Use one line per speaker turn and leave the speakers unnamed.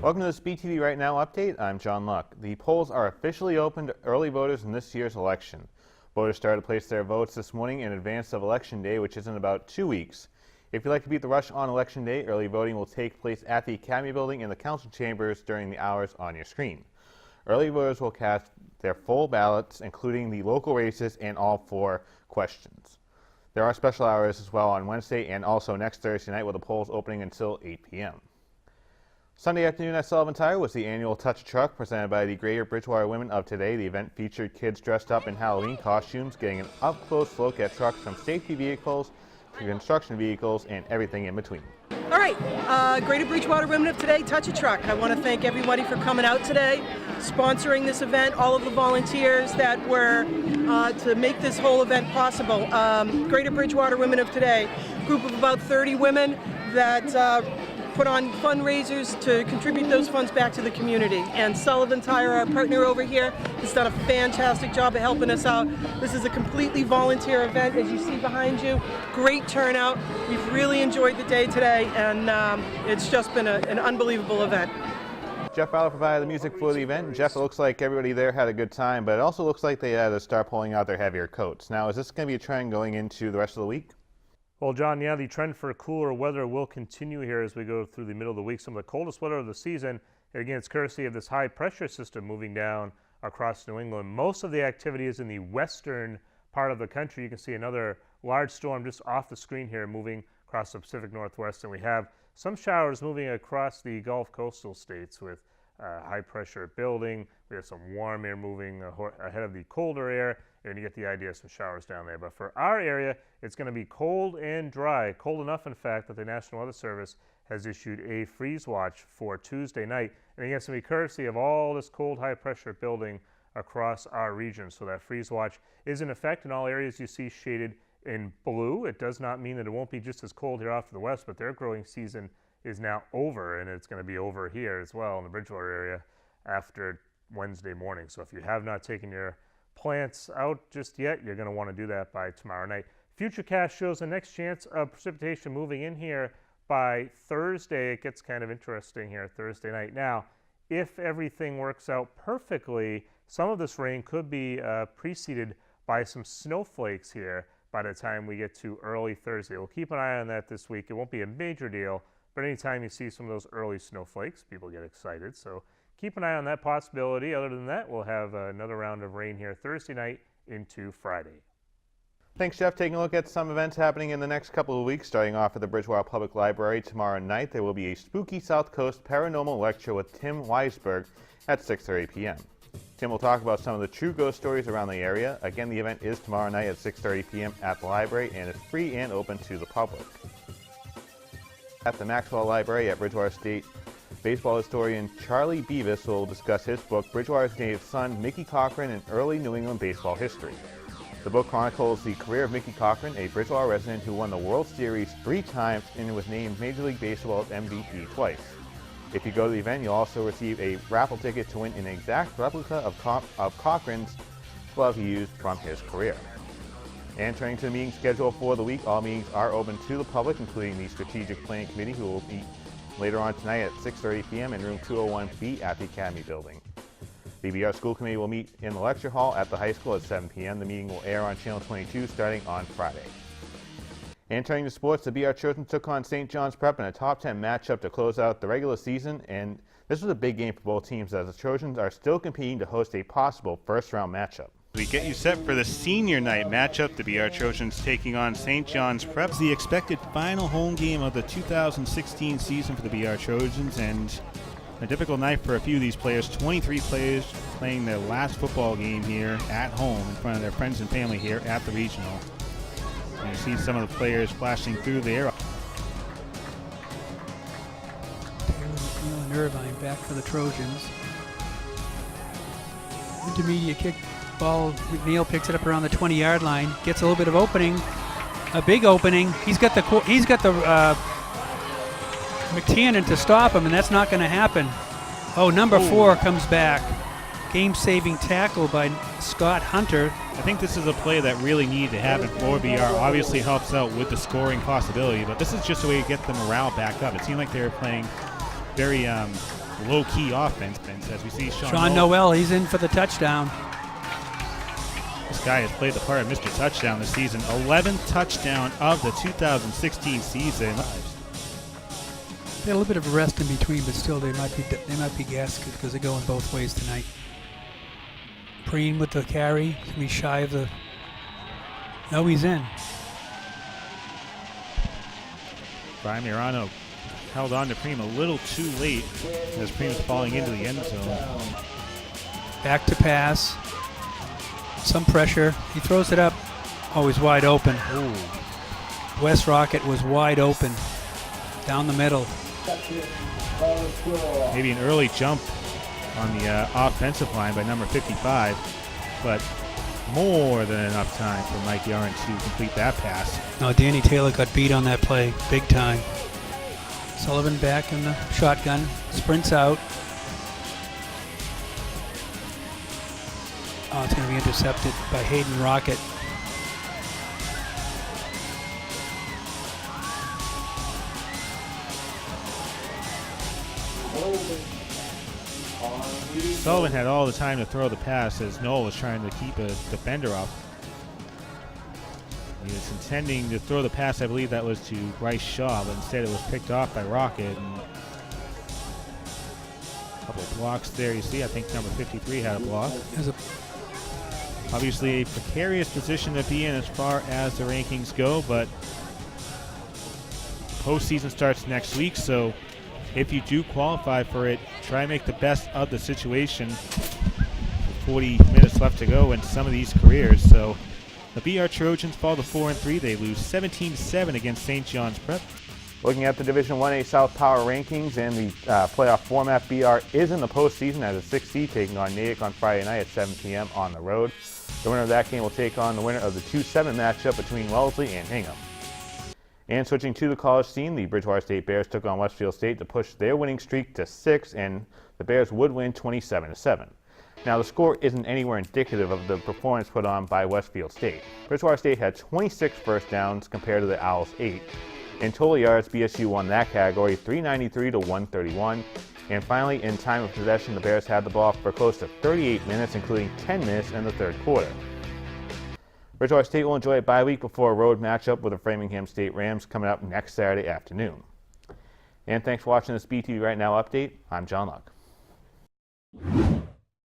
Welcome to this BTV Right Now update. I'm John Luck. The polls are officially open to early voters in this year's election. Voters started to place their votes this morning in advance of Election Day, which is in about 2 weeks. If you'd like to beat the rush on Election Day, early voting will take place at the Academy Building in the council chambers during the hours on your screen. Early voters will cast their full ballots, including the local races and all 4 questions. There are special hours as well on Wednesday and also next Thursday night, with the polls opening until 8 p.m. Sunday afternoon at Sullivan Tire was the annual Touch a Truck presented by the Greater Bridgewater Women of Today. The event featured kids dressed up in Halloween costumes, getting an up-close look at trucks from safety vehicles to construction vehicles and everything in between.
All right, Greater Bridgewater Women of Today, Touch a Truck. I want to thank everybody for coming out today, sponsoring this event, all of the volunteers that were to make this whole event possible. Greater Bridgewater Women of Today, a group of about 30 women that put on fundraisers to contribute those funds back to the community. And Sullivan Tire, our partner over here, has done a fantastic job of helping us out. This is a completely volunteer event, as you see behind you. Great turnout. We've really enjoyed the day today, and it's just been an unbelievable event.
Jeff Fowler provided the music for the event. Jeff, it looks like everybody there had a good time, but it also looks like they had to start pulling out their heavier coats. Now, is this going to be a trend going into the rest of the week?
Well, John, yeah, the trend for cooler weather will continue here as we go through the middle of the week. Some of the coldest weather of the season. And again, it's courtesy of this high pressure system moving down across New England. Most of the activity is in the western part of the country. You can see another large storm just off the screen here moving across the Pacific Northwest. And we have some showers moving across the Gulf coastal states with high pressure building. We have some warm air moving ahead of the colder air, and you get the idea of some showers down there. But for our area, it's going to be cold and dry. Cold enough, in fact, that the National Weather Service has issued a freeze watch for Tuesday night. And again, it's going to be courtesy of all this cold, high pressure building across our region. So that freeze watch is in effect in all areas you see shaded in blue. It does not mean that it won't be just as cold here off to the west, but their growing season is now over, and it's going to be over here as well in the Bridgewater area after Wednesday morning. So if you have not taken your plants out just yet, you're going to want to do that by tomorrow night. Futurecast shows the next chance of precipitation moving in here by Thursday. It gets kind of interesting here Thursday night. Now, if everything works out perfectly, some of this rain could be preceded by some snowflakes here by the time we get to early Thursday. We'll keep an eye on that this week. It won't be a major deal, but anytime you see some of those early snowflakes, people get excited. So keep an eye on that possibility. Other than that, we'll have another round of rain here Thursday night into Friday.
Thanks, Jeff. Taking a look at some events happening in the next couple of weeks. Starting off at the Bridgewater Public Library tomorrow night, there will be a spooky South Coast paranormal lecture with Tim Weisberg at 6:30 p.m. Tim will talk about some of the true ghost stories around the area. Again, the event is tomorrow night at 6:30 p.m. at the library and is free and open to the public. At the Maxwell Library at Bridgewater State, baseball historian Charlie Beavis will discuss his book, Bridgewater's Native Son, Mickey Cochran in Early New England Baseball History. The book chronicles the career of Mickey Cochran, a Bridgewater resident who won the World Series 3 times and was named Major League Baseball's MVP twice. If you go to the event, you'll also receive a raffle ticket to win an exact replica of Cochran's glove he used from his career. And turning to the meeting schedule for the week, all meetings are open to the public, including the Strategic Planning Committee, who will meet later on tonight at 6:30 p.m. in room 201B at the Academy Building. The BR School Committee will meet in the lecture hall at the high school at 7 p.m. The meeting will air on Channel 22 starting on Friday. And turning to sports, the BR Trojans took on St. John's Prep in a top 10 matchup to close out the regular season, and this was a big game for both teams as the Trojans are still competing to host a possible first-round matchup. We get you set for the senior night matchup. The BR Trojans taking on St. John's Prep.
The expected final home game of the 2016 season for the BR Trojans, and a difficult night for a few of these players. 23 players playing their last football game here at home in front of their friends and family here at the regional. And you see some of the players flashing through there.
Taylor McNeil and Irvine back for the Trojans. Intermediate kick. Ball, McNeil picks it up around the 20-yard line, gets a little bit of opening, a big opening. He's got the McTiernan to stop him, and that's not going to happen. Oh, number 4 comes back. Game-saving tackle by Scott Hunter.
I think this is a play that really needed to happen for BR. Obviously helps out with the scoring possibility, but this is just a way to get the morale back up. It seemed like they were playing very low-key offense as we see
Sean Noel, he's in for the touchdown.
This guy has played the part of Mr. Touchdown this season. 11th touchdown of the 2016 season.
They had a little bit of a rest in between, but still they might be gassed because they're going both ways tonight. Preen with the carry. He's gonna be shy of the. No, he's in.
Brian Mirano held on to Preen a little too late as Preen was falling into the end zone.
Back to pass. Some pressure. He throws it up. Oh, he's wide open.
Ooh.
West Rocket was wide open. Down the middle.
Maybe an early jump on the offensive line by number 55, but more than enough time for Mike Yarn to complete that pass.
No, Danny Taylor got beat on that play, big time. Sullivan back in the shotgun, sprints out. Oh, it's going to be intercepted by Hayden Rocket.
Sullivan had all the time to throw the pass as Noel was trying to keep a defender off. He was intending to throw the pass, I believe that was to Bryce Shaw, but instead it was picked off by Rocket. And a couple of blocks there, you see. I think number 53 had a block. Obviously a precarious position to be in as far as the rankings go, but postseason starts next week, so if you do qualify for it, try and make the best of the situation. 40 minutes left to go in some of these careers. So the BR Trojans fall to 4-3. They lose 17-7 against St. John's Prep.
Looking at the Division 1A South Power rankings and the playoff format, BR is in the postseason as a 6 seed, taking on Natick on Friday night at 7 p.m. on the road. The winner of that game will take on the winner of the 2-7 matchup between Wellesley and Hingham. And switching to the college scene, the Bridgewater State Bears took on Westfield State to push their winning streak to 6, and the Bears would win 27-7. Now, the score isn't anywhere indicative of the performance put on by Westfield State. Bridgewater State had 26 first downs compared to the Owls' 8. In total yards, BSU won that category 393 to 131. And finally, in time of possession, the Bears had the ball for close to 38 minutes, including 10 minutes in the third quarter. Bridgewater State will enjoy a bye week before a road matchup with the Framingham State Rams coming up next Saturday afternoon. And thanks for watching this BTV Right Now update. I'm John Luck.